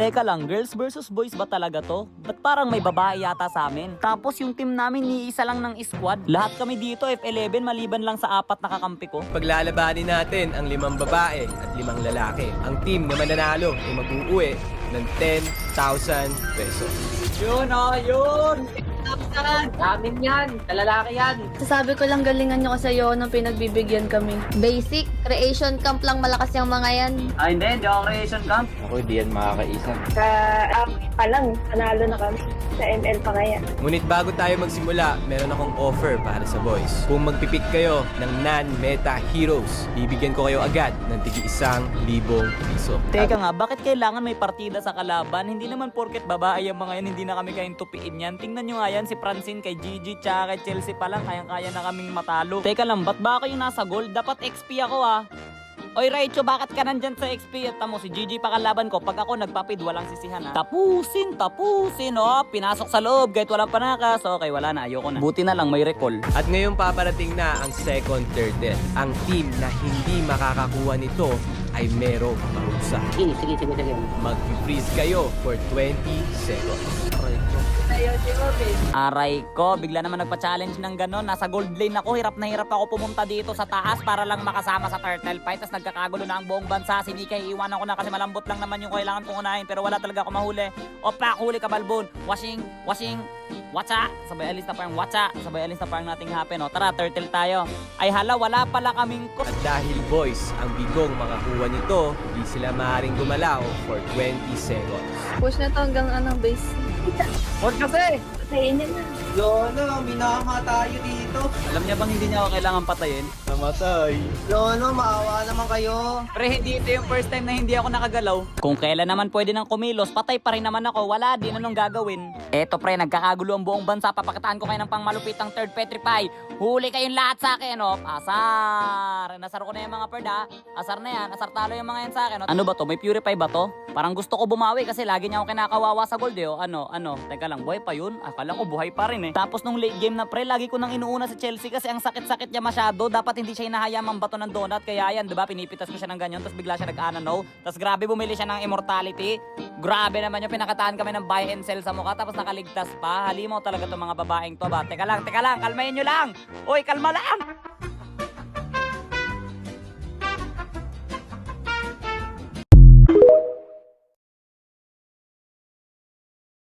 Teka lang, girls versus boys ba talaga to? Ba't parang may babae yata sa amin? Tapos yung team namin ni isa lang ng squad. Lahat kami dito F11 maliban lang sa 4 na kakampi ko. Paglalabanin natin ang 5 babae at 5 lalaki. Ang team na mananalo ay mag-uuwi ng 10,000 pesos. Yun yun! Amin yan, kalalaki yan. Sasabi ko lang galingan nyo kasi yun nung pinagbibigyan kami. Basic, creation camp lang malakas yung mga yan. Hindi ako creation camp. Ako, di yan makakaisa. Sa pa lang, panalo na kami. Sa ML pa kaya. Ngunit bago tayo magsimula, meron akong offer para sa boys. Kung magpipick kayo ng non-meta heroes, bibigyan ko kayo agad ng tigi 1,000 piso. Teka nga, bakit kailangan may partida sa kalaban? Hindi naman porket babae yung mga yan, hindi na kami kayang tupiin yan. Tingnan nyo nga yan, si Francine kay Gigi, tsaka kay Chelsea pa lang, kayang-kaya na kaming matalo. Teka lang, ba't ba kayo nasa gold? Dapat XP ako Oy Raicho, bakit ka nandyan sa XP? At tamo, si Gigi pa kalaban ko. Pag ako nagpapid, walang sisihan Tapusin, pinasok sa loob kahit walang panakas. Okay, wala na, ayoko na. Buti na lang may recall. At ngayon paparating na ang second turtle. Ang team na hindi makakakuha nito ay merong parusa. Sige. Mag-freeze kayo for 20 seconds. Aray ko, bigla naman nagpa-challenge ng ganon. Nasa gold lane ako, hirap na hirap ako pumunta dito sa taas para lang makasama sa turtle fight. Tapos nagkakagulo na ang buong bansa. Si DK, iwanan ko na kasi malambot lang naman yung kailangan kong unahin. Pero wala talaga ako mahuli. Opa, huli ka balbon. Washing, watcha. Sabay alis na parang watcha. Sabay alis na parang nating happen. O, tara, turtle tayo. Ay hala, wala pala kaming At dahil boys, ang bigong makakuha nito, di sila maaaring gumalaw for 20 seconds. Push na to hanggang base. Huwag kasi! Patayin niya na. Lono, minama tayo dito. Alam niya bang hindi niya ako kailangan patayin? Namatay. Lono, maawa naman kayo. Pre, hindi ito yung first time na hindi ako nakagalaw. Kung kailan naman pwede nang kumilos, patay pa rin naman ako. Wala din anong gagawin. Eto pre, nagkakagulo ang buong bansa. Papakitaan ko kayo ng pangmalupitang third petrify. Huli kayong lahat sa akin, Asar! Nasar ko na yung mga bird, Asar na yan. Asar talo yung mga yan sa akin, Ano ba to? May purify ba to? Parang gusto ko bumawi kasi lagi niya ako kinakawawa sa gold, Ano? Teka lang, buhay pa yun? Akala ko buhay pa rin, Tapos nung late game na pre, lagi ko nang inuuna sa Chelsea kasi ang sakit-sakit niya masyado. Dapat hindi siya hinahayang mambato ng donut. Kaya yan, diba? Pinipitas ko siya ng ganyan. Tapos bigla siya nag-anano. Tapos grabe, bumili siya ng immortality. Grabe naman yung pinakataan kami ng buy and sell sa mukha. Tapos nakaligtas pa. Halimaw talaga itong mga babaeng to ba? Teka lang. Kalmayin nyo lang. Uy, kalma lang.